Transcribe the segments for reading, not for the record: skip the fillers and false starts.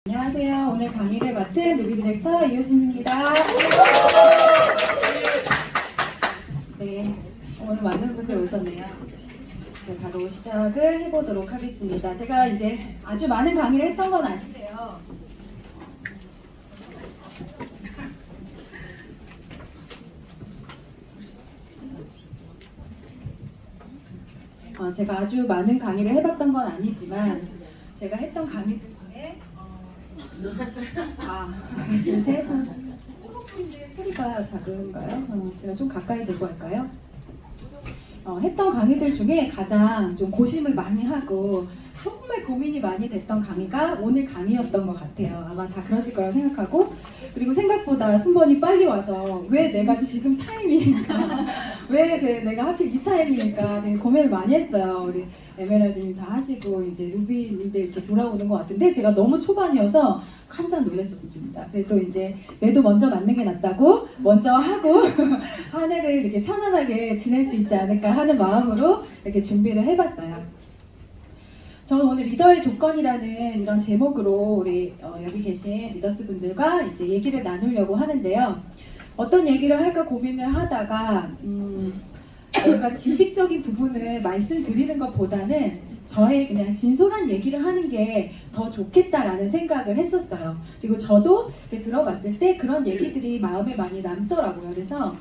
안녕하세요. 오늘 강의를 맡은 루비 디렉터 이효진입니다. 네, 오늘 많은 분들 오셨네요. 바로 시작을 해보도록 하겠습니다. 제가 이제 아주 많은 강의를 했던 건 아닌데요. 제가 아주 많은 강의를 해봤던 건 아니지만 제가 했던 강의들 중에 이제 호흡인데 소리가 작은가요? 제가 좀 가까이 들고 할까요? 했던 강의들 중에 가장 좀 고심을 많이 하고 정말 고민이 많이 됐던 강의가 오늘 강의였던 것 같아요. 아마 다 그러실 거라고 생각하고, 그리고 생각보다 순번이 빨리 와서 왜 내가 지금 타이밍일까, 왜 내가 하필 이 타이밍일까 되게 고민을 많이 했어요. 우리 에메랄드님 다 하시고 이제 루비님들 이렇게 돌아오는 것 같은데 제가 너무 초반이어서 깜짝 놀랐었습니다. 그래도 이제 매도 먼저 맞는 게 낫다고 먼저 하고 한 해를 이렇게 편안하게 지낼 수 있지 않을까 하는 마음으로 이렇게 준비를 해봤어요. 저는 오늘 리더의 조건이라는 이런 제목으로 우리 여기 계신 리더스 분들과 이제 얘기를 나누려고 하는데요. 어떤 얘기를 할까 고민을 하다가 뭔가 지식적인 부분을 말씀드리는 것보다는 저의 그냥 진솔한 얘기를 하는 게 더 좋겠다라는 생각을 했었어요. 그리고 저도 들어봤을 때 그런 얘기들이 마음에 많이 남더라고요. 그래서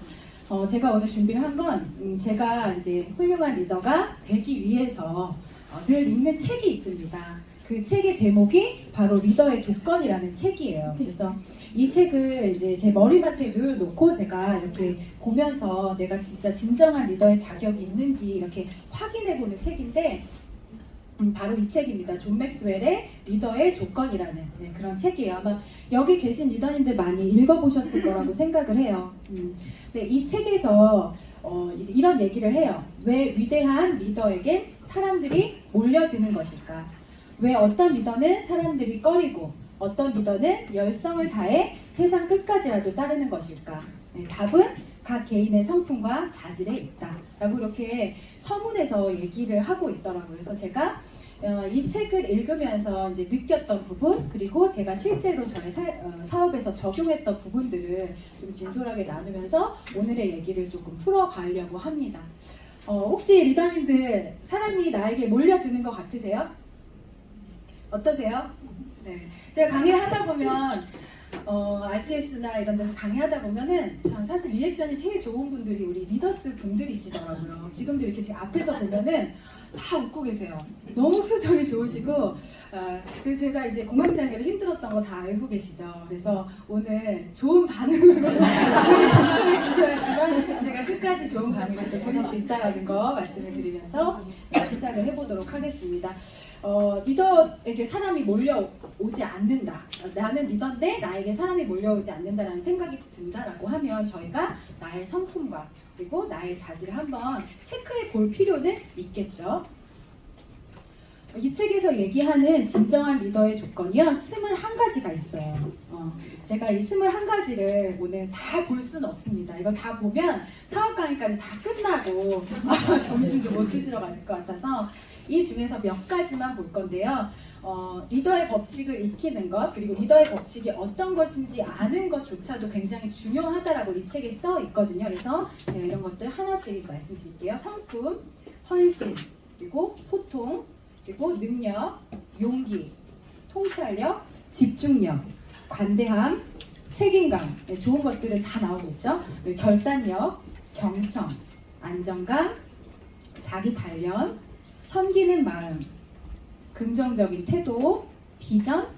제가 오늘 준비를 한 건 제가 이제 훌륭한 리더가 되기 위해서 늘 읽는 책이 있습니다. 그 책의 제목이 바로 리더의 조건이라는 책이에요. 그래서 이 책을 이제 제 머리맡에 늘 놓고 제가 이렇게 보면서 내가 진짜 진정한 리더의 자격이 있는지 이렇게 확인해보는 책인데 바로 이 책입니다. 존 맥스웰의 리더의 조건이라는 그런 책이에요. 아마 여기 계신 리더님들 많이 읽어보셨을 거라고 생각을 해요. 근데 이 책에서 이제 이런 얘기를 해요. 왜 위대한 리더에겐 사람들이 몰려드는 것일까? 왜 어떤 리더는 사람들이 꺼리고 어떤 리더는 열성을 다해 세상 끝까지라도 따르는 것일까? 답은 각 개인의 성품과 자질에 있다 라고 이렇게 서문에서 얘기를 하고 있더라고요. 그래서 제가 이 책을 읽으면서 이제 느꼈던 부분, 그리고 제가 실제로 저의 사업에서 적용했던 부분들을 좀 진솔하게 나누면서 오늘의 얘기를 조금 풀어가려고 합니다. 혹시 리더님들 사람이 나에게 몰려드는 것 같으세요? 어떠세요? 네. 제가 강의를 하다 보면 RTS나 이런 데서 강의하다 보면은 전 사실 리액션이 제일 좋은 분들이 우리 리더스 분들이시더라고요. 지금도 이렇게 제 앞에서 보면은 다 웃고 계세요. 너무 표정이 좋으시고 그래서 제가 이제 공황장애로 힘들었던 거 다 알고 계시죠. 그래서 오늘 좋은 반응으로 강의를 경청해 주셔야지만 제가 끝까지 좋은 강의를 또 드릴 수 있다는 거 말씀을 드리면서 시작을 해보도록 하겠습니다. 리더에게 사람이 몰려오지 않는다. 나는 리더인데 나에게 사람이 몰려오지 않는다라는 생각이 든다라고 하면 저희가 나의 성품과 그리고 나의 자질을 한번 체크해 볼 필요는 있겠죠. 이 책에서 얘기하는 진정한 리더의 조건이요 21가지가 있어요. 제가 이 21가지를 오늘 다 볼 수는 없습니다. 이거 다 보면 사업 강의까지 다 끝나고 점심도 못 드시러 가실 것 같아서 이 중에서 몇 가지만 볼 건데요. 리더의 법칙을 익히는 것, 그리고 리더의 법칙이 어떤 것인지 아는 것조차도 굉장히 중요하다라고 이 책에 써 있거든요. 그래서 제가 이런 것들 하나씩 말씀드릴게요. 성품, 헌신, 그리고 소통, 그리고 능력, 용기, 통찰력, 집중력, 관대함, 책임감, 좋은 것들은 다 나오고 있죠. 결단력, 경청, 안정감, 자기 단련, 섬기는 마음, 긍정적인 태도, 비전,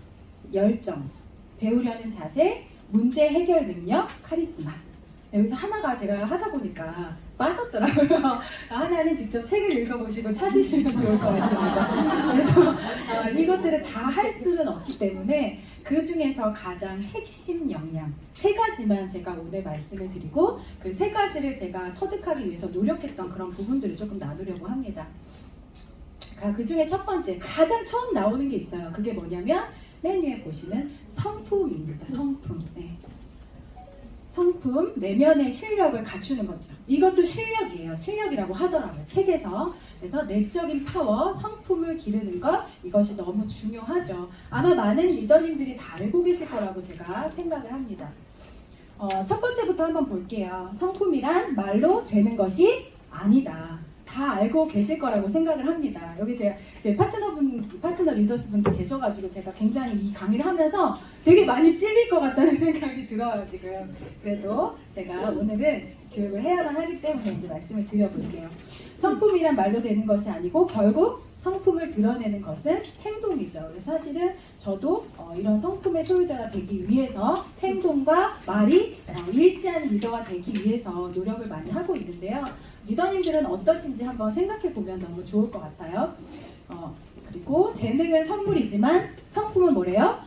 열정, 배우려는 자세, 문제 해결 능력, 카리스마. 여기서 하나가 제가 하다 보니까 빠졌더라고요. 하나는 직접 책을 읽어보시고 찾으시면 좋을 것 같습니다. 그래서 이것들을 다 할 수는 없기 때문에 그 중에서 가장 핵심 역량 3가지만 제가 오늘 말씀을 드리고 그 3가지를 제가 터득하기 위해서 노력했던 그런 부분들을 조금 나누려고 합니다. 그 중에 첫 번째, 가장 처음 나오는 게 있어요. 그게 뭐냐면 맨 위에 보시는 성품입니다. 성품. 네. 성품, 내면의 실력을 갖추는 거죠. 이것도 실력이에요. 실력이라고 하더라고요. 책에서. 그래서 내적인 파워, 성품을 기르는 것, 이것이 너무 중요하죠. 아마 많은 리더님들이 다 알고 계실 거라고 제가 생각을 합니다. 첫 번째부터 한번 볼게요. 성품이란 말로 되는 것이 아니다. 다 알고 계실 거라고 생각을 합니다. 여기 제 파트너 리더스분도 계셔가지고 제가 굉장히 이 강의를 하면서 되게 많이 찔릴 것 같다는 생각이 들어요, 지금. 그래도 제가 오늘은 교육을 해야만 하기 때문에 이제 말씀을 드려볼게요. 성품이란 말로 되는 것이 아니고 결국 성품을 드러내는 것은 행동이죠. 그래서 사실은 저도 이런 성품의 소유자가 되기 위해서 행동과 말이 일치하는 리더가 되기 위해서 노력을 많이 하고 있는데요. 리더님들은 어떠신지 한번 생각해 보면 너무 좋을 것 같아요. 그리고 재능은 선물이지만 성품은 뭐래요?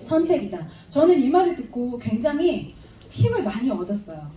선택이다. 저는 이 말을 듣고 굉장히 힘을 많이 얻었어요.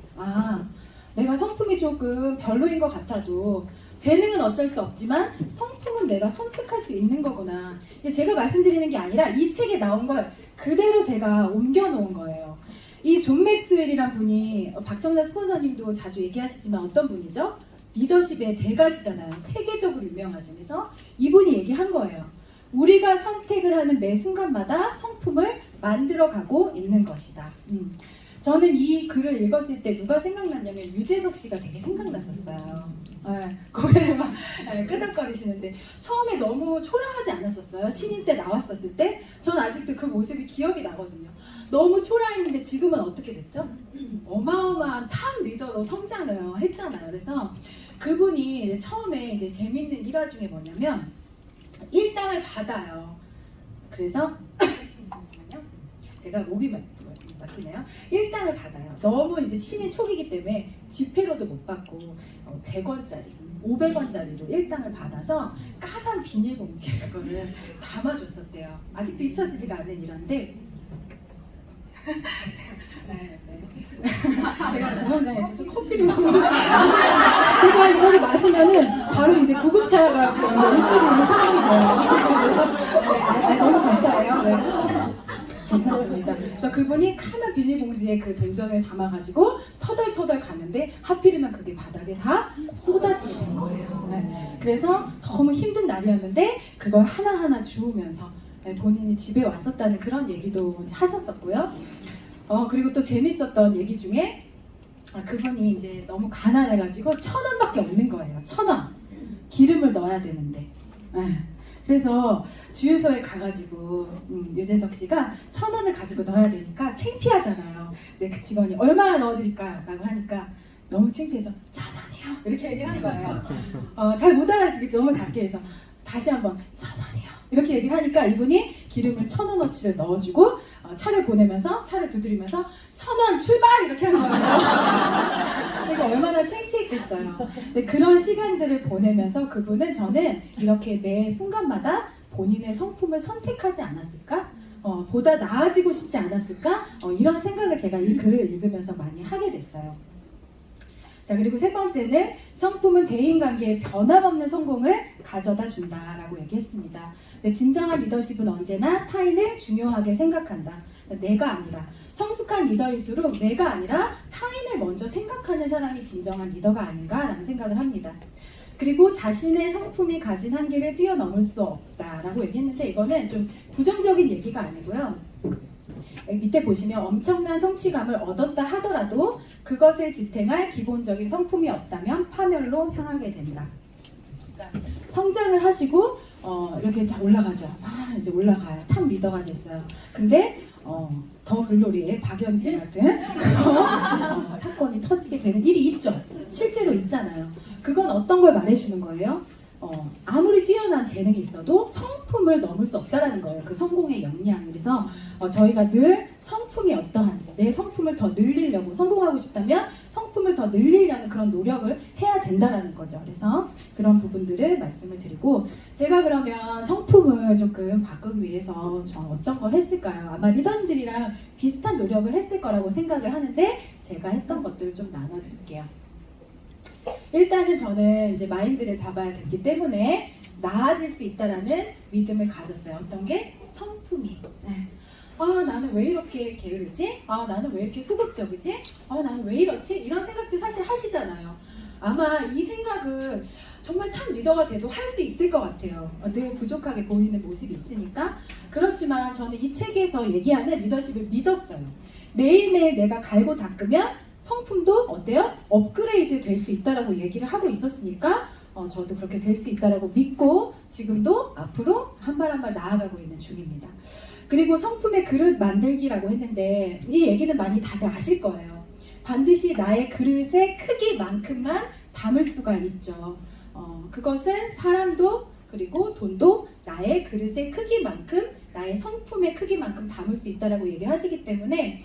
내가 성품이 조금 별로인 것 같아도 재능은 어쩔 수 없지만 성품은 내가 선택할 수 있는 거구나. 제가 말씀드리는 게 아니라 이 책에 나온 걸 그대로 제가 옮겨놓은 거예요. 이 존 맥스웰이란 분이 박정자 스폰서님도 자주 얘기하시지만 어떤 분이죠? 리더십의 대가시잖아요. 세계적으로 유명하시면서 이분이 얘기한 거예요. 우리가 선택을 하는 매 순간마다 성품을 만들어가고 있는 것이다. 저는 이 글을 읽었을 때 누가 생각났냐면 유재석 씨가 되게 생각났었어요. 고개를 막 끄덕거리시는데 처음에 너무 초라하지 않았었어요? 신인 때 나왔었을 때? 전 아직도 그 모습이 기억이 나거든요. 너무 초라했는데 지금은 어떻게 됐죠? 어마어마한 탑 리더로 성장을 했잖아요. 그래서 그분이 이제 처음에 이제 재밌는 일화 중에 뭐냐면 일당을 받아요. 그래서 잠시만요. 제가 목이 막히네요. 일당을 받아요. 너무 이제 신인 초기이기 때문에 지폐로도 못 받고 100원짜리, 500원짜리로 일당을 받아서 까만 비닐봉지에 그거를 담아줬었대요. 아직도 잊혀지지가 않는 일인데 제가 공연장에 있어서 커피를 먹는 제가 이거를 마시면은 바로 이제 구급차가 올 수도 있는 상황이 돼요. 너무 감사해요. 괜찮습니다. 그래서 그분이 까만 비닐봉지에 그 동전을 담아가지고 터덜터덜 가는데 하필이면 그게 바닥에 다 쏟아지게 된 거예요. 그래서 너무 힘든 날이었는데 그걸 하나하나 주우면서 본인이 집에 왔었다는 그런 얘기도 하셨었고요. 그리고 또 재밌었던 얘기 중에 그분이 이제 너무 가난해가지고 1,000원밖에 없는 거예요. 1,000원. 기름을 넣어야 되는데. 그래서 주유소에 가가지고 유재석 씨가 1,000원을 가지고 넣어야 되니까 창피하잖아요. 근데 그 직원이 얼마나 넣어드릴까요? 라고 하니까 너무 창피해서 1,000원이요. 이렇게 얘기를 한 거예요. 잘 못 알아듣겠죠. 너무 작게 해서 다시 한번 1,000원이요. 이렇게 얘기를 하니까 이분이 기름을 1,000원어치를 넣어주고 차를 보내면서 차를 두드리면서 1,000원 출발! 이렇게 하는 거예요. 그래서 얼마나 창피했겠어요. 근데 그런 시간들을 보내면서 그분은 저는 이렇게 매 순간마다 본인의 성품을 선택하지 않았을까? 보다 나아지고 싶지 않았을까? 이런 생각을 제가 이 글을 읽으면서 많이 하게 됐어요. 자, 그리고 세 번째는 성품은 대인관계에 변함없는 성공을 가져다 준다라고 얘기했습니다. 진정한 리더십은 언제나 타인을 중요하게 생각한다. 내가 아니라 성숙한 리더일수록 내가 아니라 타인을 먼저 생각하는 사람이 진정한 리더가 아닌가라는 생각을 합니다. 그리고 자신의 성품이 가진 한계를 뛰어넘을 수 없다라고 얘기했는데 이거는 좀 부정적인 얘기가 아니고요. 밑에 보시면 엄청난 성취감을 얻었다 하더라도 그것을 지탱할 기본적인 성품이 없다면 파멸로 향하게 된다. 그러니까 성장을 하시고 이렇게 다 올라가죠. 이제 올라가요. 탑 리더가 됐어요. 근데 더 글로리의 박연진 같은 그런 사건이 터지게 되는 일이 있죠. 실제로 있잖아요. 그건 어떤 걸 말해주는 거예요? 아무리 뛰어난 재능이 있어도 성품을 넘을 수 없다라는 거예요. 그 성공의 역량. 그래서 저희가 늘 성품이 어떠한지 내 성품을 더 늘리려고 성공하고 싶다면 성품을 더 늘리려는 그런 노력을 해야 된다라는 거죠. 그래서 그런 부분들을 말씀을 드리고 제가 그러면 성품을 조금 바꾸기 위해서 어떤 걸 했을까요? 아마 리더님들이랑 비슷한 노력을 했을 거라고 생각을 하는데 제가 했던 것들을 좀 나눠드릴게요. 일단은 저는 이제 마인드를 잡아야 됐기 때문에 나아질 수 있다라는 믿음을 가졌어요. 어떤 게? 성품이. 아 나는 왜 이렇게 게으르지? 아 나는 왜 이렇게 소극적이지? 아 나는 왜 이렇지? 이런 생각들 사실 하시잖아요. 아마 이 생각은 정말 탑 리더가 돼도 할 수 있을 것 같아요. 늘 부족하게 보이는 모습이 있으니까. 그렇지만 저는 이 책에서 얘기하는 리더십을 믿었어요. 매일매일 내가 갈고 닦으면 성품도 어때요? 업그레이드 될 수 있다라고 얘기를 하고 있었으니까 저도 그렇게 될 수 있다라고 믿고 지금도 앞으로 한 발 한 발 나아가고 있는 중입니다. 그리고 성품의 그릇 만들기라고 했는데 이 얘기는 많이 다들 아실 거예요. 반드시 나의 그릇의 크기만큼만 담을 수가 있죠. 그것은 사람도 그리고 돈도 나의 그릇의 크기만큼 나의 성품의 크기만큼 담을 수 있다라고 얘기를 하시기 때문에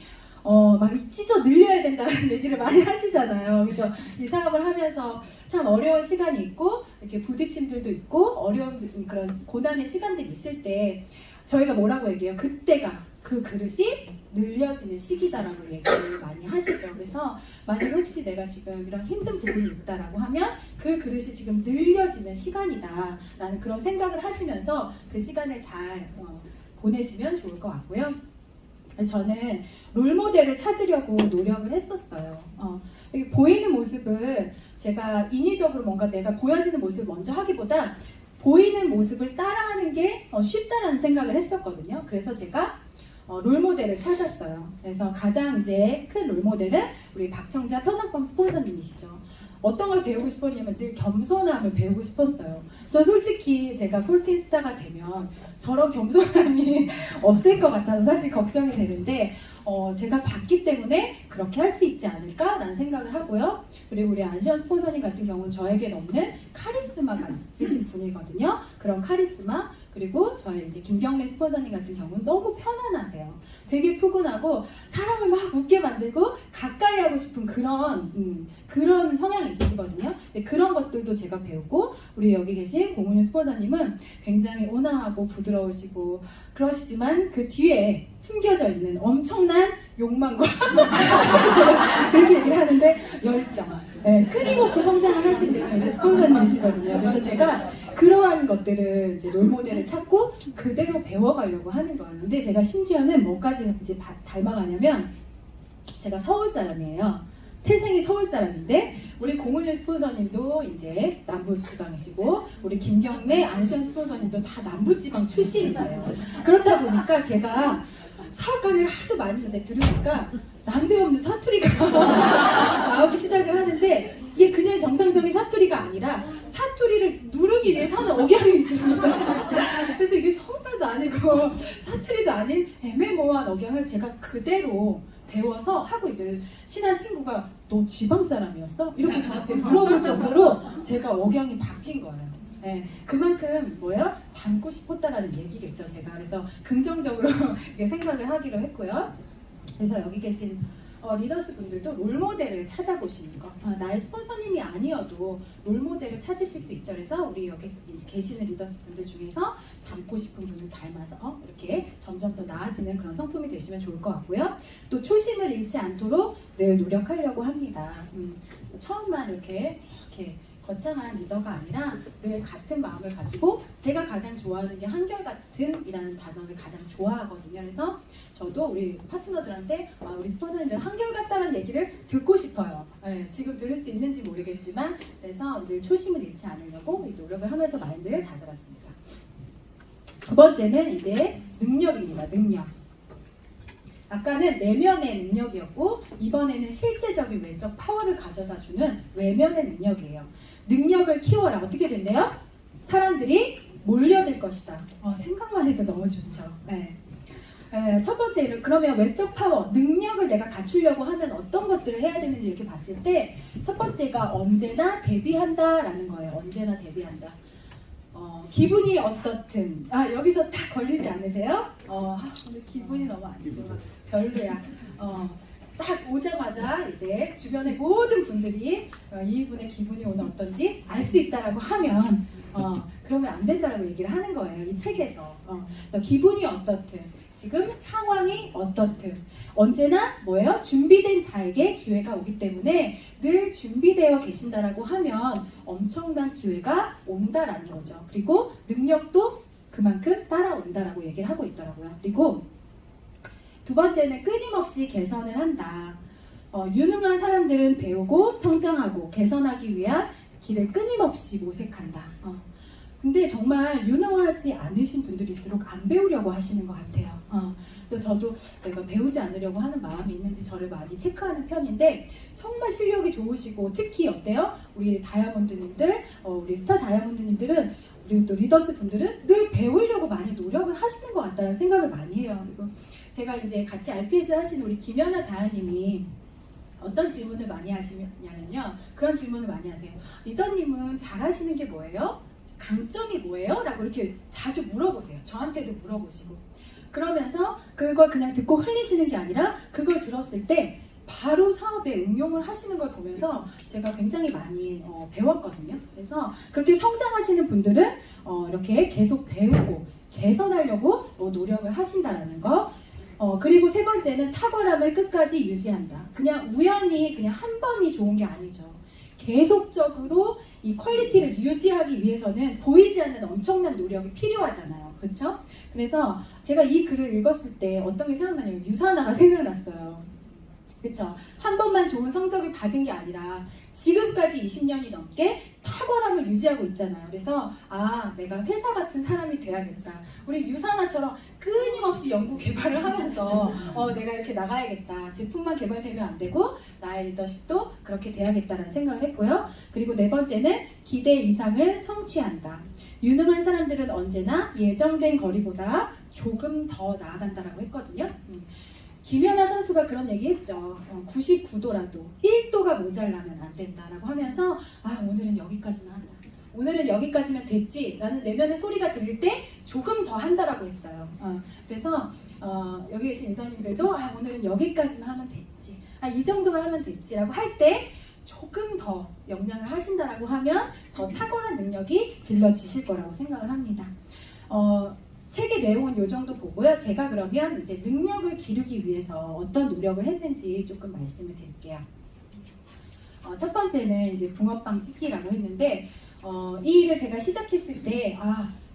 막 찢어 늘려야 된다는 얘기를 많이 하시잖아요. 그죠? 이 사업을 하면서 참 어려운 시간이 있고 이렇게 부딪힘들도 있고 어려운 그런 고난의 시간들이 있을 때 저희가 뭐라고 얘기해요? 그때가 그 그릇이 늘려지는 시기다라고 얘기를 많이 하시죠. 그래서 만약 혹시 내가 지금 이런 힘든 부분이 있다라고 하면 그 그릇이 지금 늘려지는 시간이다라는 그런 생각을 하시면서 그 시간을 잘 보내시면 좋을 것 같고요. 저는 롤모델을 찾으려고 노력을 했었어요. 보이는 모습은 제가 인위적으로 뭔가 내가 보여지는 모습을 먼저 하기보다 보이는 모습을 따라하는 게 쉽다라는 생각을 했었거든요. 그래서 제가 롤모델을 찾았어요. 그래서 가장 이제 큰 롤모델은 우리 박청자 편한범 스폰서님이시죠. 어떤 걸 배우고 싶었냐면 늘 겸손함을 배우고 싶었어요. 전 솔직히 제가 폴틴스타가 되면 저런 겸손함이 없을 것 같아서 사실 걱정이 되는데 제가 봤기 때문에 그렇게 할 수 있지 않을까라는 생각을 하고요. 그리고 우리 안시원 스폰서님 같은 경우는 저에게 없는 카리스마가 있으신 분이거든요. 그런 카리스마 그리고 저희 이제 김경래 스폰서님 같은 경우는 너무 편안하세요. 되게 푸근하고 사람을 막 웃게 만들고 가까이 하고 싶은 그런 성향이 있으시거든요. 근데 그런 것들도 제가 배우고 우리 여기 계신 공훈윤 스폰서님은 굉장히 온화하고 부드러우시고 그러시지만 그 뒤에 숨겨져 있는 엄청난 욕망과 제가 그렇게 얘기를 하는데 열정, 끊임없이 성장을 하시는 스폰서님이시거든요. 그래서 제가 그러한 것들을 이제 롤모델을 찾고 그대로 배워가려고 하는 거예요. 근데 제가 심지어는 뭐까지 이제 닮아가냐면 제가 서울 사람이에요. 태생이 서울 사람인데 우리 공훈윤 스폰서님도 이제 남부지방이시고 우리 김경래 안시원 스폰서님도 다 남부지방 출신이에요. 그렇다 보니까 제가 사업 강의를 하도 많이 이제 들으니까 난데없는 사투리가 나오기 시작을 하는데 이게 그냥 정상적인 사투리가 아니라 사투리를 누르기 위해 사는 억양이 있습니다. 그래서 이게 서울말도 아니고 사투리도 아닌 애매모호한 억양을 제가 그대로 배워서 하고 있어요. 친한 친구가 너 지방 사람이었어? 이렇게 저한테 물어볼 정도로 제가 억양이 바뀐 거예요. 네, 그만큼 뭐예요? 닮고 싶었다라는 얘기겠죠, 제가. 그래서 긍정적으로 생각을 하기로 했고요. 그래서 여기 계신 리더스 분들도 롤모델을 찾아보시는 거. 나의 스폰서님이 아니어도 롤모델을 찾으실 수 있죠. 그래서 우리 여기 계시는 리더스 분들 중에서 닮고 싶은 분을 닮아서 이렇게 점점 더 나아지는 그런 성품이 되시면 좋을 것 같고요. 또 초심을 잃지 않도록 늘 노력하려고 합니다. 처음만 이렇게 거창한 리더가 아니라 늘 같은 마음을 가지고 제가 가장 좋아하는 게 한결같은 이라는 단어를 가장 좋아하거든요. 그래서 저도 우리 파트너들한테 우리 스폰서님들 한결같다는 얘기를 듣고 싶어요. 네, 지금 들을 수 있는지 모르겠지만 그래서 늘 초심을 잃지 않으려고 노력을 하면서 마인드를 다져봤습니다. 두 번째는 이제 능력입니다. 능력. 아까는 내면의 능력이었고 이번에는 실제적인 외적 파워를 가져다주는 외면의 능력이에요. 능력을 키워라. 어떻게 된대요? 사람들이 몰려들 것이다. 생각만 해도 너무 좋죠. 네. 첫 번째, 그러면 외적 파워, 능력을 내가 갖추려고 하면 어떤 것들을 해야 되는지 이렇게 봤을 때 첫 번째가 언제나 대비한다라는 거예요. 언제나 대비한다. 기분이 어떻든 여기서 딱 걸리지 않으세요? 오늘 기분이 너무 안 좋아. 별로야. 딱 오자마자 이제 주변의 모든 분들이 이분의 기분이 오늘 어떤지 알 수 있다라고 하면 그러면 안 된다라고 얘기를 하는 거예요. 이 책에서. 그래서 기분이 어떻든 지금 상황이 어떻든 언제나 뭐예요? 준비된 자에게 기회가 오기 때문에 늘 준비되어 계신다라고 하면 엄청난 기회가 온다라는 거죠. 그리고 능력도 그만큼 따라온다라고 얘기를 하고 있더라고요. 그리고 두 번째는 끊임없이 개선을 한다. 유능한 사람들은 배우고 성장하고 개선하기 위한 길을 끊임없이 모색한다. 근데 정말 유능하지 않으신 분들일수록 안 배우려고 하시는 것 같아요. 그래서 저도 내가 배우지 않으려고 하는 마음이 있는지 저를 많이 체크하는 편인데 정말 실력이 좋으시고 특히 어때요? 우리 다이아몬드님들, 우리 스타 다이아몬드님들은 그리고 또 리더스 분들은 늘 배우려고 많이 노력을 하시는 것 같다는 생각을 많이 해요. 그리고 제가 이제 같이 RTS 하시는 우리 김연아 다아님이 어떤 질문을 많이 하시냐면요. 그런 질문을 많이 하세요. 리더님은 잘하시는 게 뭐예요? 강점이 뭐예요? 라고 이렇게 자주 물어보세요. 저한테도 물어보시고. 그러면서 그걸 그냥 듣고 흘리시는 게 아니라 그걸 들었을 때 바로 사업에 응용을 하시는 걸 보면서 제가 굉장히 많이 배웠거든요. 그래서 그렇게 성장하시는 분들은 이렇게 계속 배우고 개선하려고 노력을 하신다는 거. 그리고 세 번째는 탁월함을 끝까지 유지한다. 그냥 우연히 그냥 한 번이 좋은 게 아니죠. 계속적으로 이 퀄리티를 유지하기 위해서는 보이지 않는 엄청난 노력이 필요하잖아요. 그렇죠? 그래서 제가 이 글을 읽었을 때 어떤 게 생각나냐면 유산화가 생각났어요. 그렇죠? 한 번만 좋은 성적을 받은 게 아니라 지금까지 20년이 넘게 탁월함을 유지하고 있잖아요. 그래서 내가 회사 같은 사람이 돼야겠다. 우리 유산화처럼 끊임없이 연구 개발을 하면서 내가 이렇게 나가야겠다. 제품만 개발되면 안 되고 나의 리더십도 그렇게 돼야겠다라는 생각을 했고요. 그리고 네 번째는 기대 이상을 성취한다. 유능한 사람들은 언제나 예정된 거리보다 조금 더 나아간다라고 했거든요. 김연아 선수가 그런 얘기 했죠. 99도라도 1도가 모자라면 안 된다라고 하면서 오늘은 여기까지만 하자. 오늘은 여기까지면 됐지 라는 내면의 소리가 들릴 때 조금 더 한다라고 했어요. 그래서 여기 계신 리더님들도 오늘은 여기까지만 하면 됐지. 이 정도만 하면 됐지 라고 할 때 조금 더 역량을 하신다라고 하면 더 탁월한 능력이 길러지실 거라고 생각을 합니다. 책의 내용은 이 정도 보고요. 제가 그러면 이제 능력을 기르기 위해서 어떤 노력을 했는지 조금 말씀을 드릴게요. 첫 번째는 이제 붕어빵 찍기라고 했는데 이 일을 제가 시작했을 때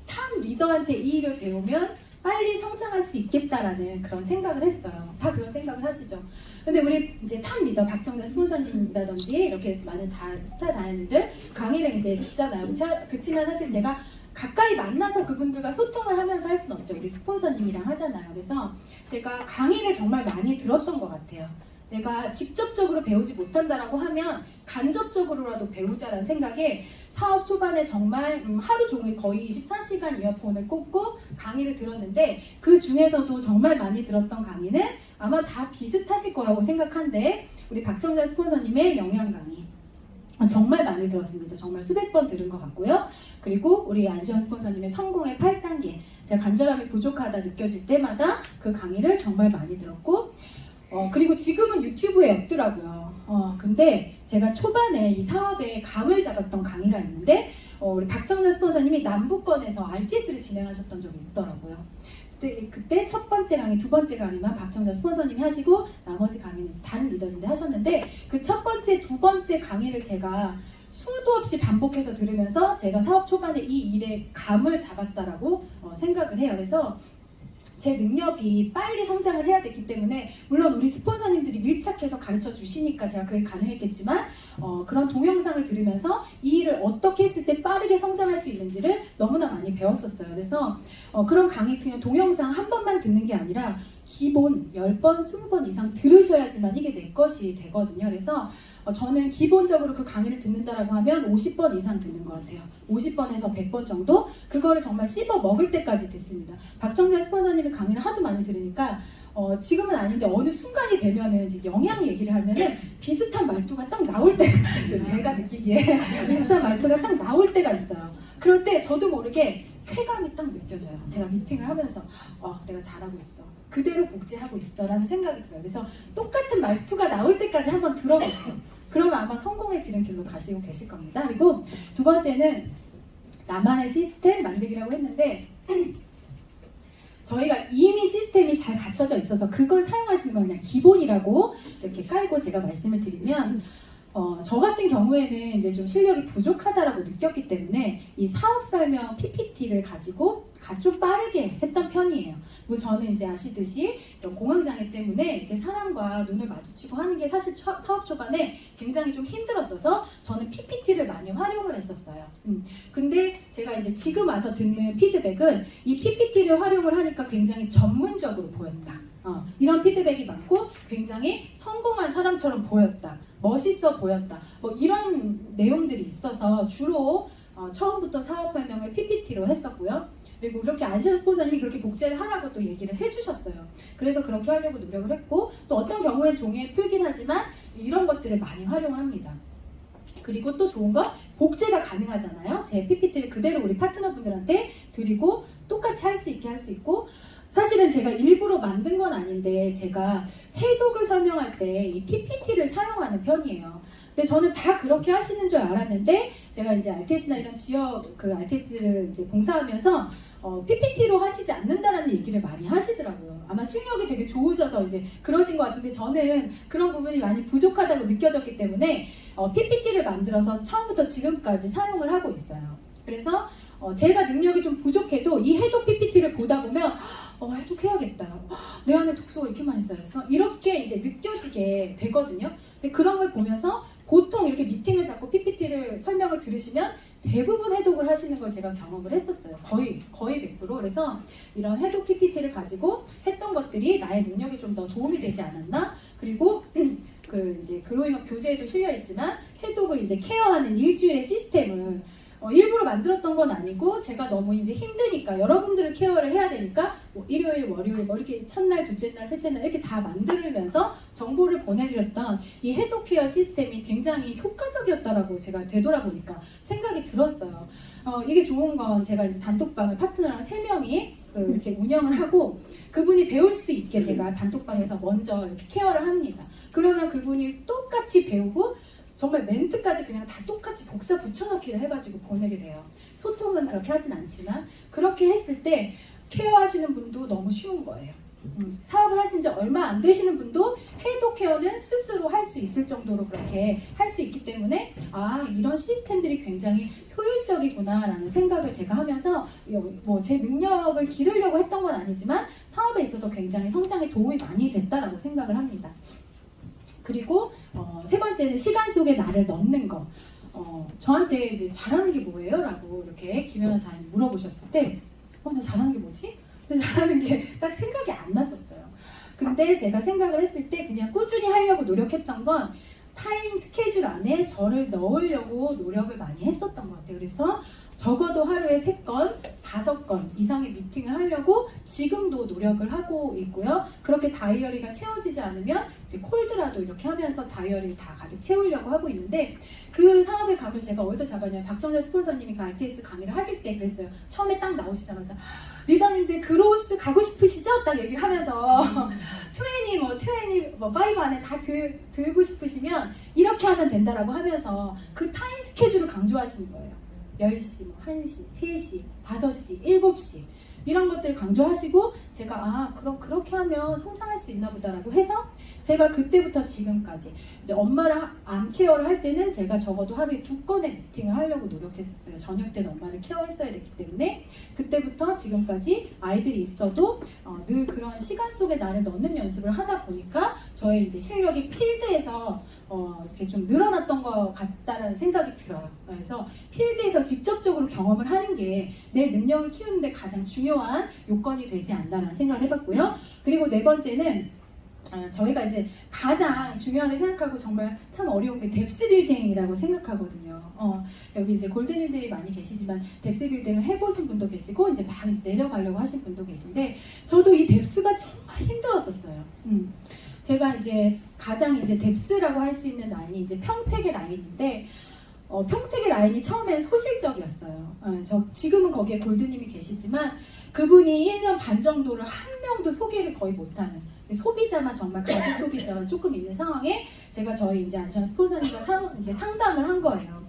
탑 리더한테 이 일을 배우면 빨리 성장할 수 있겠다라는 그런 생각을 했어요. 다 그런 생각을 하시죠. 근데 우리 이제 탑 리더 박정자 스폰서님이라든지 이렇게 많은 스타 다이아몬드 강의를 이제 듣잖아요. 그렇지만 사실 제가 가까이 만나서 그분들과 소통을 하면서 할 수는 없죠. 우리 스폰서님이랑 하잖아요. 그래서 제가 강의를 정말 많이 들었던 것 같아요. 내가 직접적으로 배우지 못한다라고 하면 간접적으로라도 배우자라는 생각에 사업 초반에 정말 하루 종일 거의 24시간 이어폰을 꽂고 강의를 들었는데 그 중에서도 정말 많이 들었던 강의는 아마 다 비슷하실 거라고 생각한데 우리 박정자 스폰서님의 영양 강의 정말 많이 들었습니다. 정말 수백 번 들은 것 같고요. 그리고 우리 안시원 스폰서님의 성공의 8단계 제가 간절함이 부족하다 느껴질 때마다 그 강의를 정말 많이 들었고 그리고 지금은 유튜브에 없더라고요. 근데 제가 초반에 이 사업에 감을 잡았던 강의가 있는데 우리 박정자 스폰서님이 남부권에서 RTS를 진행하셨던 적이 있더라고요. 그때 첫 번째 강의, 두 번째 강의만 박정자 스폰서님이 하시고 나머지 강의는 다른 리더님들 하셨는데 그 첫 번째, 두 번째 강의를 제가 수도 없이 반복해서 들으면서 제가 사업 초반에 이 일에 감을 잡았다라고 생각을 해요. 그래서 제 능력이 빨리 성장을 해야 됐기 때문에 물론 우리 스폰서님들이 밀착해서 가르쳐 주시니까 제가 그게 가능했겠지만 그런 동영상을 들으면서 이 일을 어떻게 했을 때 빠르게 성장할 수 있는지를 너무나 많이 배웠었어요. 그래서 그런 강의 그냥 동영상 한 번만 듣는 게 아니라 기본 10번, 20번 이상 들으셔야지만 이게 내 것이 되거든요. 그래서 저는 기본적으로 그 강의를 듣는다라고 하면 50번 이상 듣는 것 같아요. 50번에서 100번 정도? 그거를 정말 씹어 먹을 때까지 듣습니다. 박정자 스폰서님의 강의를 하도 많이 들으니까 지금은 아닌데 어느 순간이 되면은 이제 영양 얘기를 하면은 비슷한 말투가 딱 나올 때가 제가 느끼기에 비슷한 말투가 딱 나올 때가 있어요. 그럴 때 저도 모르게 쾌감이 딱 느껴져요. 제가 미팅을 하면서 내가 잘하고 있어. 그대로 복제하고 있어 라는 생각이 들어요. 그래서 똑같은 말투가 나올 때까지 한번 들어보세요. 그러면 아마 성공의 지름길로 가시고 계실 겁니다. 그리고 두 번째는 나만의 시스템 만들기라고 했는데 저희가 이미 시스템이 잘 갖춰져 있어서 그걸 사용하시는 건 그냥 기본이라고 이렇게 깔고 제가 말씀을 드리면 저 같은 경우에는 이제 좀 실력이 부족하다라고 느꼈기 때문에 이 사업 설명 PPT를 가지고 좀 빠르게 했던 편이에요. 그리고 저는 이제 아시듯이 이런 공황장애 때문에 이렇게 사람과 눈을 마주치고 하는 게 사실 사업 초반에 굉장히 좀 힘들었어서 저는 PPT를 많이 활용을 했었어요. 근데 제가 이제 지금 와서 듣는 피드백은 이 PPT를 활용을 하니까 굉장히 전문적으로 보였다. 이런 피드백이 많고 굉장히 성공한 사람처럼 보였다. 멋있어 보였다. 뭐 이런 내용들이 있어서 주로 처음부터 사업 설명을 PPT로 했었고요. 그리고 그렇게 안시현 스폰서님이 그렇게 복제를 하라고 또 얘기를 해주셨어요. 그래서 그렇게 하려고 노력을 했고 또 어떤 경우엔 종이에 풀긴 하지만 이런 것들을 많이 활용합니다. 그리고 또 좋은 건 복제가 가능하잖아요. 제 PPT를 그대로 우리 파트너분들한테 드리고 똑같이 할 수 있게 할 수 있고 사실은 제가 일부러 만든 건 아닌데 제가 해독을 설명할 때 이 PPT를 사용하는 편이에요. 근데 저는 다 그렇게 하시는 줄 알았는데 제가 이제 RTS나 이런 지역 RTS를 이제 봉사하면서 PPT로 하시지 않는다라는 얘기를 많이 하시더라고요. 아마 실력이 되게 좋으셔서 이제 그러신 것 같은데 저는 그런 부분이 많이 부족하다고 느껴졌기 때문에 PPT를 만들어서 처음부터 지금까지 사용을 하고 있어요. 그래서 제가 능력이 좀 부족해도 이 해독 PPT를 보다 보면 해독해야겠다. 내 안에 독소가 이렇게 많이 쌓였어? 이렇게 이제 느껴지게 되거든요. 근데 그런 걸 보면서 보통 이렇게 미팅을 잡고 PPT를 설명을 들으시면 대부분 해독을 하시는 걸 제가 경험을 했었어요. 거의 100%. 그래서 이런 해독 PPT를 가지고 했던 것들이 나의 능력에 좀 더 도움이 되지 않았나? 그리고 이제 그로잉업 교재에도 실려 있지만 해독을 이제 케어하는 일주일의 시스템을 일부러 만들었던 건 아니고 제가 너무 이제 힘드니까 여러분들을 케어를 해야 되니까 뭐 일요일, 월요일, 뭐 이렇게 첫날, 둘째 날, 셋째 날 이렇게 다 만들면서 정보를 보내드렸던 이 해독 케어 시스템이 굉장히 효과적이었다라고 제가 되돌아보니까 생각이 들었어요. 이게 좋은 건 제가 이제 단톡방을 파트너랑 3명이 이렇게 운영을 하고 그분이 배울 수 있게 제가 단톡방에서 먼저 이렇게 케어를 합니다. 그러면 그분이 똑같이 배우고 정말 멘트까지 그냥 다 똑같이 복사 붙여넣기를 해가지고 보내게 돼요. 소통은 그렇게 하진 않지만 그렇게 했을 때 케어하시는 분도 너무 쉬운 거예요. 사업을 하신 지 얼마 안 되시는 분도 해독 케어는 스스로 할 수 있을 정도로 그렇게 할 수 있기 때문에 이런 시스템들이 굉장히 효율적이구나 라는 생각을 제가 하면서 뭐 제 능력을 기르려고 했던 건 아니지만 사업에 있어서 굉장히 성장에 도움이 많이 됐다라고 생각을 합니다. 그리고 3번째는 시간 속에 나를 넣는 거. 저한테 이제 잘하는 게 뭐예요? 라고 이렇게 김연아 다인이 물어보셨을 때 나 잘하는 게 뭐지? 근데 잘하는 게 딱 생각이 안 났었어요. 근데 제가 생각을 했을 때 그냥 꾸준히 하려고 노력했던 건 타임 스케줄 안에 저를 넣으려고 노력을 많이 했었던 것 같아요. 그래서 적어도 하루에 3건, 5건 이상의 미팅을 하려고 지금도 노력을 하고 있고요. 그렇게 다이어리가 채워지지 않으면 이제 콜드라도 이렇게 하면서 다이어리를 다 가득 채우려고 하고 있는데 그 사업의 감을 제가 어디서 잡았냐면 박정재 스폰서님이 그 RTS 강의를 하실 때 그랬어요. 처음에 딱 나오시자마자 리더님들 그로스 가고 싶으시죠? 딱 얘기를 하면서 20, 5 안에 다 들고 싶으시면 이렇게 하면 된다라고 하면서 그 타임 스케줄을 강조하시는 거예요. 10시, 1시, 3시, 5시, 7시 이런 것들을 강조하시고 제가 그럼 그렇게 하면 성장할 수 있나 보다라고 해서 제가 그때부터 지금까지 이제 엄마를 암 케어를 할 때는 제가 적어도 하루에 2건의 미팅을 하려고 노력했었어요. 저녁 때는 엄마를 케어했어야 됐기 때문에 그때부터 지금까지 아이들이 있어도 늘 그런 시간 속에 나를 넣는 연습을 하다 보니까 저의 이제 실력이 필드에서 이렇게 좀 늘어났던 것 같다라는 생각이 들어요. 그래서 필드에서 직접적으로 경험을 하는 게 내 능력을 키우는데 가장 중요한 요건이 되지 않나라는 생각을 해봤고요. 그리고 4번째는 저희가 이제 가장 중요하게 생각하고 정말 참 어려운 게 뎁스 빌딩이라고 생각하거든요. 여기 이제 골드님들이 많이 계시지만 뎁스 빌딩을 해보신 분도 계시고 이제 막 이제 내려가려고 하신 분도 계신데 저도 이 뎁스가 정말 힘들었었어요. 제가 이제 가장 이제 뎁스라고 할 수 있는 라인이 이제 평택의 라인인데 평택의 라인이 처음엔 소실적이었어요. 지금은 거기에 골드님이 계시지만 그분이 1년 반 정도를 한 명도 소개를 거의 못하는 소비자만 정말 가족 소비자만 조금 있는 상황에 제가 저희 이제 안시현 스폰서님과 이제 상담을 한 거예요.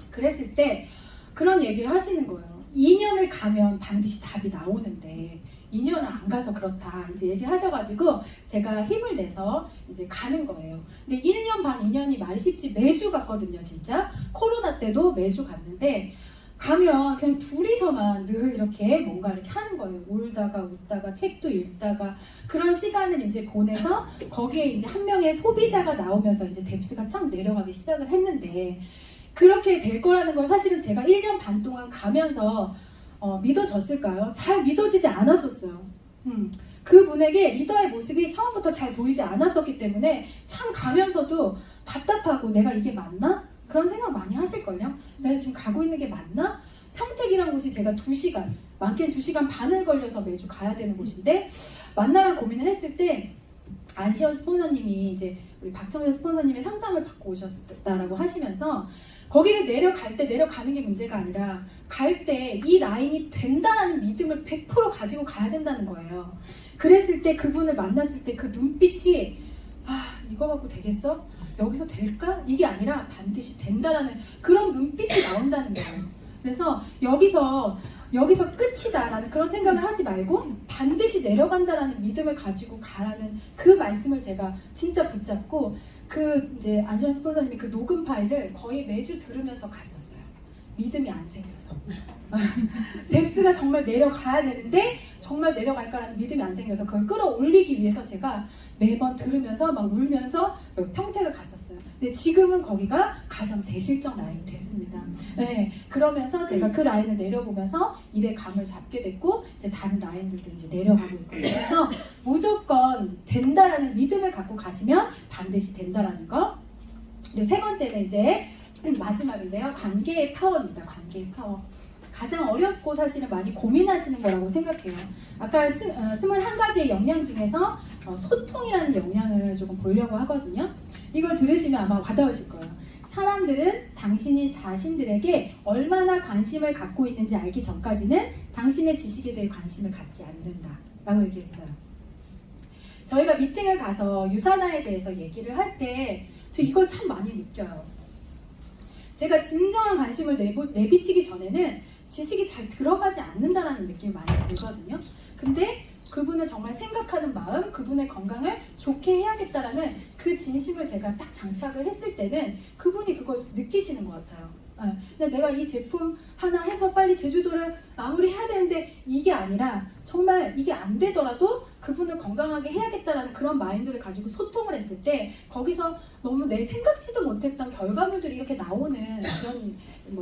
그랬을 때 그런 얘기를 하시는 거예요. 2년을 가면 반드시 답이 나오는데 2년은 안 가서 그렇다 이제 얘기를 하셔가지고 제가 힘을 내서 이제 가는 거예요. 근데 1년 반, 2년이 말이 쉽지 매주 갔거든요. 진짜 코로나 때도 매주 갔는데 가면 그냥 둘이서만 늘 이렇게 뭔가 이렇게 하는 거예요. 울다가 웃다가 책도 읽다가 그런 시간을 이제 보내서 거기에 이제 한 명의 소비자가 나오면서 이제 뎁스가 쫙 내려가기 시작을 했는데 그렇게 될 거라는 걸 사실은 제가 1년 반 동안 가면서 믿어졌을까요? 잘 믿어지지 않았었어요. 그분에게 리더의 모습이 처음부터 잘 보이지 않았었기 때문에 참 가면서도 답답하고 내가 이게 맞나? 그런 생각 많이 하실걸요? 내가 지금 가고 있는 게 맞나? 평택이란 곳이 제가 2시간, 많게는 2시간 반을 걸려서 매주 가야 되는 곳인데 만나랑 고민을 했을 때 안시현 스폰서님이 이제 우리 박정현 스폰서님의 상담을 받고 오셨다라고 하시면서 거기를 내려갈 때 내려가는 게 문제가 아니라 갈 때 이 라인이 된다라는 믿음을 100% 가지고 가야 된다는 거예요. 그랬을 때 그분을 만났을 때 그 눈빛이 이거 갖고 되겠어? 여기서 될까? 이게 아니라 반드시 된다라는 그런 눈빛이 나온다는 거예요. 그래서 여기서 끝이다라는 그런 생각을 하지 말고 반드시 내려간다라는 믿음을 가지고 가라는 그 말씀을 제가 진짜 붙잡고 그 이제 안시현 스폰서님이 그 녹음 파일을 거의 매주 들으면서 갔었어요. 믿음이 안 생겨서 뎁스가 정말 내려가야 되는데 정말 내려갈까라는 믿음이 안 생겨서 그걸 끌어올리기 위해서 제가 매번 들으면서 막 울면서 평택을 갔었어요. 근데 지금은 거기가 가장 대실적 라인이 됐습니다. 네, 그러면서 제가 그 라인을 내려보면서 일의 감을 잡게 됐고 이제 다른 라인들도 이제 내려가고 있거든요. 그래서 무조건 된다라는 믿음을 갖고 가시면 반드시 된다라는 거. 그리고 세 번째는 이제 마지막인데요. 관계의 파워입니다. 관계의 파워. 가장 어렵고 사실은 많이 고민하시는 거라고 생각해요. 아까 21가지의 역량 중에서 소통이라는 역량을 조금 보려고 하거든요. 이걸 들으시면 아마 와닿으실 거예요. 사람들은 당신이 자신들에게 얼마나 관심을 갖고 있는지 알기 전까지는 당신의 지식에 대해 관심을 갖지 않는다 라고 얘기했어요. 저희가 미팅을 가서 유산화에 대해서 얘기를 할 때 저 이걸 참 많이 느껴요. 제가 진정한 관심을 내비치기 전에는 지식이 잘 들어가지 않는다는 느낌이 많이 들거든요. 근데 그분을 정말 생각하는 마음, 그분의 건강을 좋게 해야겠다라는 그 진심을 제가 딱 장착을 했을 때는 그분이 그걸 느끼시는 것 같아요. 근데 내가 이 제품 하나 해서 빨리 제주도를 마무리해야 되는데 이게 아니라 정말 이게 안 되더라도 그분을 건강하게 해야겠다라는 그런 마인드를 가지고 소통을 했을 때 거기서 너무 내 생각지도 못했던 결과물들이 이렇게 나오는 그런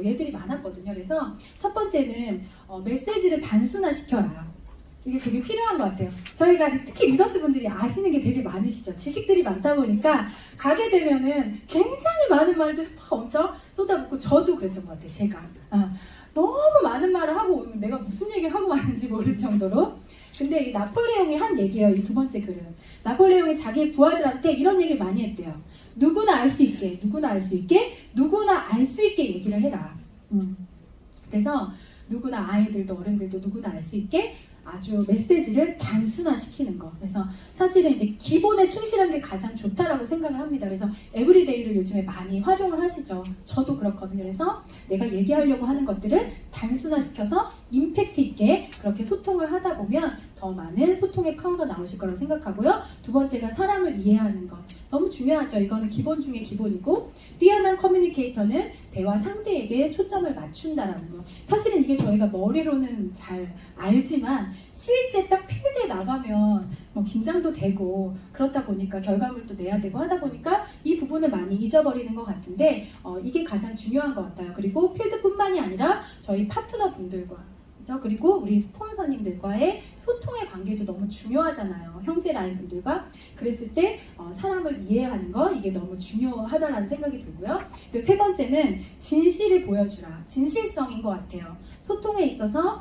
예들이 많았거든요. 그래서 첫 번째는 메시지를 단순화시켜라. 이게 되게 필요한 것 같아요. 저희가 특히 리더스분들이 아시는 게 되게 많으시죠. 지식들이 많다 보니까 가게 되면은 굉장히 많은 말들 엄청 쏟아붓고 저도 그랬던 것 같아요. 제가 너무 많은 말을 하고 오면 내가 무슨 얘기를 하고 왔는지 모를 정도로. 근데 이 나폴레옹이 한 얘기예요. 이 두 번째 글은 나폴레옹이 자기 부하들한테 이런 얘기를 많이 했대요. 누구나 알 수 있게, 누구나 알 수 있게, 누구나 알 수 있게 얘기를 해라. 그래서 누구나 아이들도 어른들도 누구나 알 수 있게 아주 메시지를 단순화시키는 거. 그래서 사실은 이제 기본에 충실한 게 가장 좋다라고 생각을 합니다. 그래서 에브리데이를 요즘에 많이 활용을 하시죠. 저도 그렇거든요. 그래서 내가 얘기하려고 하는 것들을 단순화시켜서 임팩트 있게 그렇게 소통을 하다 보면 더 많은 소통의 파워가 나오실 거라고 생각하고요. 두 번째가 사람을 이해하는 것. 너무 중요하죠. 이거는 기본 중에 기본이고 뛰어난 커뮤니케이터는 대화 상대에게 초점을 맞춘다라는 거. 사실은 이게 저희가 머리로는 잘 알지만 실제 딱 필드에 나가면 긴장도 되고 그렇다 보니까 결과물도 내야 되고 하다 보니까 이 부분을 많이 잊어버리는 것 같은데 이게 가장 중요한 것 같아요. 그리고 필드뿐만이 아니라 저희 파트너 분들과 그리고 우리 스폰서님들과의 소통의 관계도 너무 중요하잖아요. 형제 라인 분들과. 그랬을 때 사람을 이해하는 거 이게 너무 중요하다라는 생각이 들고요. 그리고 세 번째는 진실을 보여주라. 진실성인 것 같아요. 소통에 있어서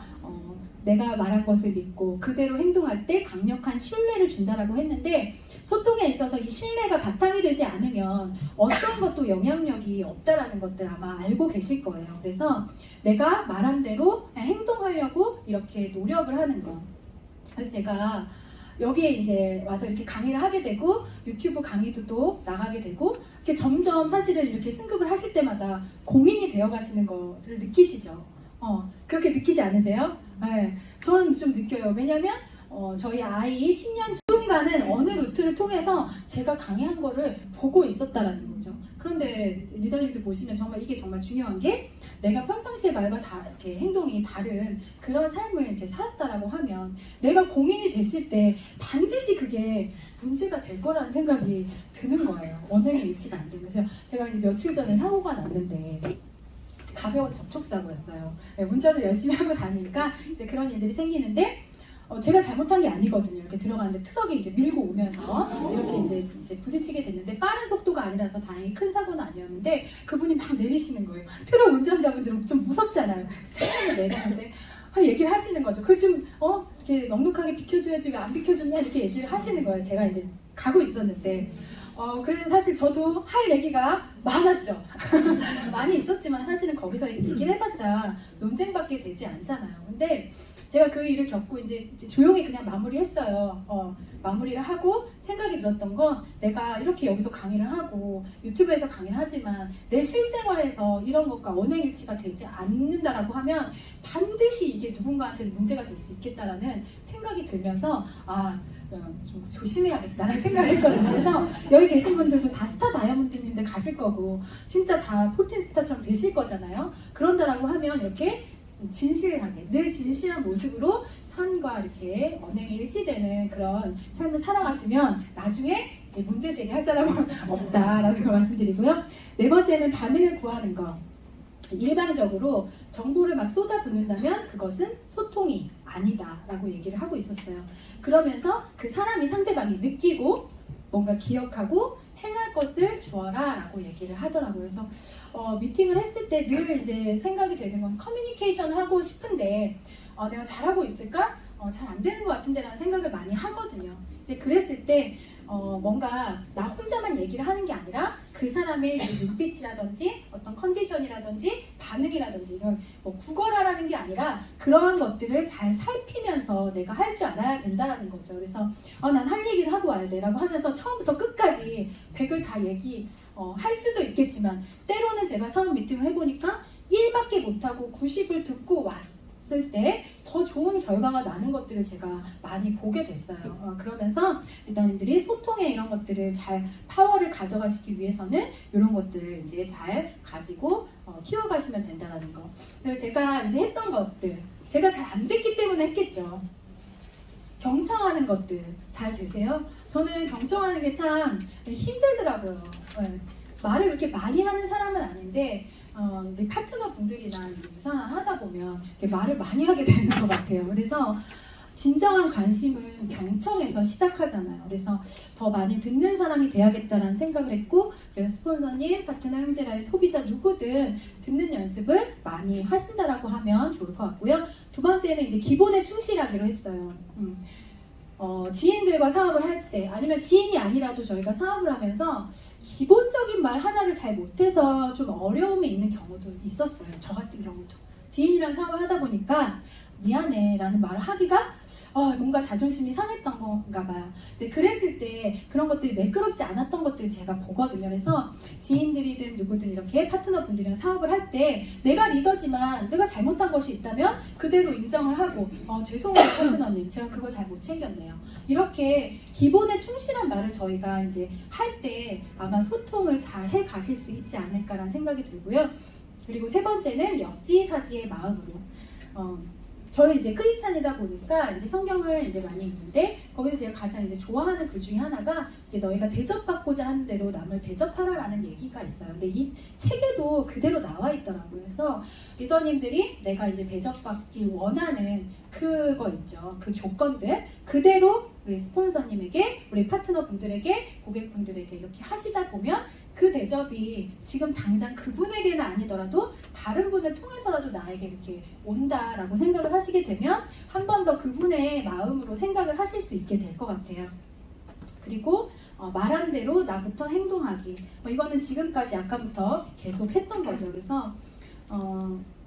내가 말한 것을 믿고 그대로 행동할 때 강력한 신뢰를 준다라고 했는데 소통에 있어서 이 신뢰가 바탕이 되지 않으면 어떤 것도 영향력이 없다라는 것들 아마 알고 계실 거예요. 그래서 내가 말한 대로 행동하려고 이렇게 노력을 하는 거. 그래서 제가 여기에 이제 와서 이렇게 강의를 하게 되고 유튜브 강의도 또 나가게 되고 이렇게 점점 사실은 이렇게 승급을 하실 때마다 공인이 되어 가시는 거를 느끼시죠. 그렇게 느끼지 않으세요? 네, 저는 좀 느껴요. 왜냐면 저희 아이 10년 누군가는 어느 루트를 통해서 제가 강의한 거를 보고 있었다라는 거죠. 그런데 리더님들 보시면 정말 이게 정말 중요한 게 내가 평상시에 말과 다 이렇게 행동이 다른 그런 삶을 이렇게 살았다라고 하면 내가 공인이 됐을 때 반드시 그게 문제가 될 거라는 생각이 드는 거예요. 언행의 일치가 안 되면서 제가 이제 며칠 전에 사고가 났는데 가벼운 접촉사고였어요. 네, 운전을 열심히 하고 다니니까 이제 그런 일들이 생기는데 제가 잘못한 게 아니거든요. 이렇게 들어가는데 트럭이 이제 밀고 오면서 이렇게 이제 부딪히게 됐는데 빠른 속도가 아니라서 다행히 큰 사고는 아니었는데 그분이 막 내리시는 거예요. 트럭 운전자분들은 좀 무섭잖아요. 차량을 내리는데 얘기를 하시는 거죠. 그 좀 이렇게 넉넉하게 비켜줘야지 왜 안 비켜줬냐 이렇게 얘기를 하시는 거예요. 제가 이제 가고 있었는데 그래서 사실 저도 할 얘기가 많았죠. 많이 있었지만 사실은 거기서 얘기를 해봤자 논쟁밖에 되지 않잖아요. 근데 제가 그 일을 겪고 이제 조용히 그냥 마무리했어요. 마무리를 하고 생각이 들었던 건 내가 이렇게 여기서 강의를 하고 유튜브에서 강의를 하지만 내 실생활에서 이런 것과 언행일치가 되지 않는다라고 하면 반드시 이게 누군가한테 문제가 될 수 있겠다라는 생각이 들면서 좀 조심해야겠다라는 생각을 했거든요. 그래서 여기 계신 분들도 다 스타 다이아몬드님들 가실 거고 진짜 다 폴틴 스타처럼 되실 거잖아요. 그런다라고 하면 이렇게 진실하게 늘 진실한 모습으로 선과 이렇게 언행이 일치되는 그런 삶을 살아가시면 나중에 이제 문제 제기할 사람은 없다라는 걸 말씀드리고요. 네 번째는 반응을 구하는 거. 일반적으로 정보를 막 쏟아붓는다면 그것은 소통이 아니다라고 얘기를 하고 있었어요. 그러면서 그 사람이 상대방이 느끼고 뭔가 기억하고 행할 것을 주어라라고 얘기를 하더라고요. 그래서 미팅을 했을 때 늘 이제 생각이 되는 건 커뮤니케이션 하고 싶은데 내가 잘하고 있을까? 잘 안 되는 것 같은데라는 생각을 많이 하거든요. 이제 그랬을 때 뭔가 나 혼자만 얘기를 하는 게 아니라 그 사람의 눈빛이라든지 어떤 컨디션이라든지 반응이라든지 이런 구걸하라는 게 아니라 그러한 것들을 잘 살피면서 내가 할 줄 알아야 된다는 거죠. 그래서 난 할 얘기를 하고 와야 돼 라고 하면서 처음부터 끝까지 100을 다 할 수도 있겠지만 때로는 제가 사업 미팅을 해보니까 1밖에 못하고 90을 듣고 왔을 때 더 좋은 결과가 나는 것들을 제가 많이 보게 됐어요. 그러면서 리더님들이 소통의 이런 것들을 잘 파워를 가져가시기 위해서는 이런 것들을 이제 잘 가지고 키워가시면 된다는 거. 그리고 제가 이제 했던 것들 제가 잘 안 됐기 때문에 했겠죠. 경청하는 것들 잘 되세요? 저는 경청하는 게 참 힘들더라고요. 말을 그렇게 많이 하는 사람은 아닌데 우리 파트너 분들이나 이제 유산하다 보면 이렇게 말을 많이 하게 되는 것 같아요. 그래서 진정한 관심은 경청에서 시작하잖아요. 그래서 더 많이 듣는 사람이 돼야겠다라는 생각을 했고, 그래서 스폰서님, 파트너, 형제라인, 소비자 누구든 듣는 연습을 많이 하신다라고 하면 좋을 것 같고요. 두 번째는 이제 기본에 충실하기로 했어요. 지인들과 사업을 할 때 아니면 지인이 아니라도 저희가 사업을 하면서 기본적인 말 하나를 잘 못해서 좀 어려움이 있는 경우도 있었어요. 저 같은 경우도 지인이랑 사업을 하다 보니까 미안해 라는 말을 하기가 뭔가 자존심이 상했던 건가 봐요. 이제 그랬을 때 그런 것들이 매끄럽지 않았던 것들을 제가 보거든요. 그래서 지인들이든 누구든 이렇게 파트너 분들이랑 사업을 할 때 내가 리더지만 내가 잘못한 것이 있다면 그대로 인정을 하고 죄송해요 파트너님 제가 그거 잘 못 챙겼네요. 이렇게 기본에 충실한 말을 저희가 이제 할 때 아마 소통을 잘 해 가실 수 있지 않을까라는 생각이 들고요. 그리고 세 번째는 역지사지의 마음으로 저는 이제 크리스찬이다 보니까 이제 성경을 이제 많이 읽는데 거기서 제가 가장 이제 좋아하는 글 중에 하나가 이게 너희가 대접받고자 하는 대로 남을 대접하라라는 얘기가 있어요. 근데 이 책에도 그대로 나와 있더라고요. 그래서 리더님들이 내가 이제 대접받기 원하는 그거 있죠. 그 조건들 그대로 우리 스폰서님에게, 우리 파트너 분들에게, 고객분들에게 이렇게 하시다 보면 그 대접이 지금 당장 그분에게는 아니더라도 다른 분을 통해서라도 나에게 이렇게 온다라고 생각을 하시게 되면 한 번 더 그분의 마음으로 생각을 하실 수 있게 될 것 같아요. 그리고 말한 대로 나부터 행동하기. 이거는 지금까지 아까부터 계속 했던 거죠. 그래서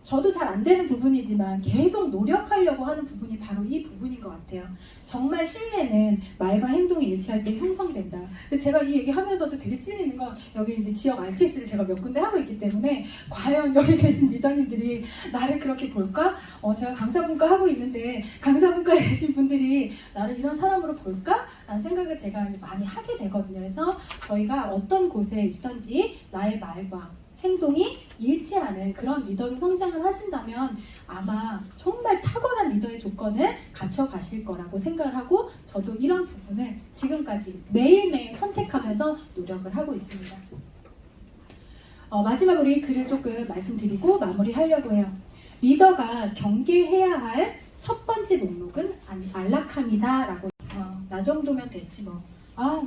저도 잘 안 되는 부분이지만 계속 노력하려고 하는 부분이 바로 이 부분인 것 같아요. 정말 신뢰는 말과 행동이 일치할 때 형성된다. 근데 제가 이 얘기 하면서도 되게 찔리는 건 여기 이제 지역 RTS를 제가 몇 군데 하고 있기 때문에 과연 여기 계신 리더님들이 나를 그렇게 볼까? 제가 강사분과 하고 있는데 강사분과에 계신 분들이 나를 이런 사람으로 볼까? 라는 생각을 제가 이제 많이 하게 되거든요. 그래서 저희가 어떤 곳에 있든지 나의 말과 행동이 일치하는 그런 리더로 성장을 하신다면 아마 정말 탁월한 리더의 조건을 갖춰가실 거라고 생각을 하고 저도 이런 부분을 지금까지 매일매일 선택하면서 노력을 하고 있습니다. 마지막으로 이 글을 조금 말씀드리고 마무리하려고 해요. 리더가 경계해야 할 첫 번째 목록은 안락함이다 라고 나 정도면 됐지 뭐.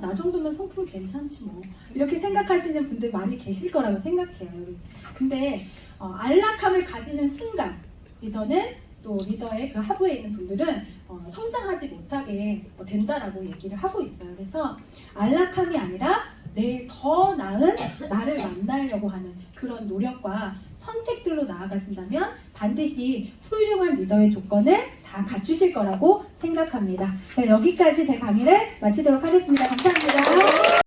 나 정도면 성품 괜찮지 뭐. 이렇게 생각하시는 분들 많이 계실 거라고 생각해요. 근데 안락함을 가지는 순간 리더는 또 리더의 그 하부에 있는 분들은 성장하지 못하게 된다라고 얘기를 하고 있어요. 그래서 안락함이 아니라 내일 더 나은 나를 만나려고 하는 그런 노력과 선택들로 나아가신다면 반드시 훌륭한 리더의 조건을 다 갖추실 거라고 생각합니다. 자, 여기까지 제 강의를 마치도록 하겠습니다. 감사합니다.